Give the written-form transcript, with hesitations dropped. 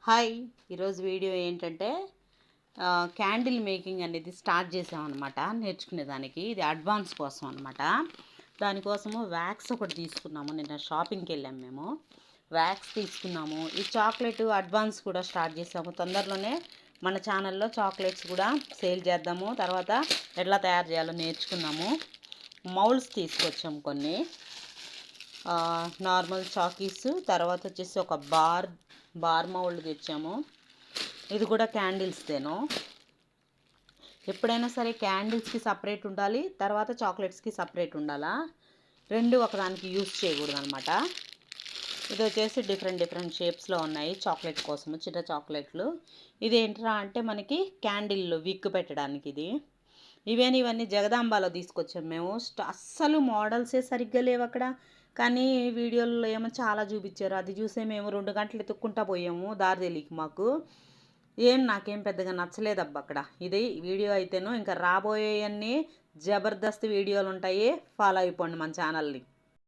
Hi ఈరోజు video ఏంటంటే candle making అనేది స్టార్ట్ చేసామన్నమాట నేర్చుకునేదానికి. ఇది అడ్వాన్స్ కోసం అనమాట. దానికోసము వ్యాక్స్ ఒకటి తీసుకున్నాము. నిన్న షాపింగ్కి వెళ్ళాము మేము. వ్యాక్స్ తీసుకున్నాము. ఈ చాక్లెట్ అడ్వాన్స్ కూడా స్టార్ట్ చేసాము. తొందరలోనే మన ఛానల్లో చాక్లెట్స్ కూడా సేల్ చేద్దాము. తర్వాత ఎట్లా తయారు చేయాలో నేర్చుకున్నాము. మౌల్డ్స్ తీసుకొచ్చాము కొన్ని, నార్మల్ చాకీస్, తర్వాత వచ్చేసి ఒక బార్ మౌల్డ్ తెచ్చాము. ఇది కూడా క్యాండిల్స్దేను. ఎప్పుడైనా సరే క్యాండిల్స్కి సపరేట్ ఉండాలి, తర్వాత చాక్లెట్స్కి సపరేట్ ఉండాలా. రెండు ఒకదానికి యూస్ చేయకూడదు అనమాట. ఇది వచ్చేసి డిఫరెంట్ షేప్స్లో ఉన్నాయి చాక్లెట్ కోసము, చిన్న చాక్లెట్లు. ఇది ఏంట్రా అంటే మనకి క్యాండిల్ విక్ పెట్టడానికి ఇది. ఇవన్నీ జగదాంబాలో తీసుకొచ్చాము మేము. అస్సలు మోడల్సే సరిగ్గా లేవు అక్కడ. కానీ వీడియోలో ఏమో చాలా చూపించారు. అది చూసే మేము 2 గంటలు ఎత్తుక్కుంటా పోయాము, దారి తెలియక మాకు. నాకేం పెద్దగా నచ్చలేదబ్బా అక్కడ. ఇది వీడియో అయితేనో ఇంకా రాబోయేవన్నీ జబర్దస్త్ వీడియోలు ఉంటాయి. ఫాలో అయిపోండి మన ఛానల్ని.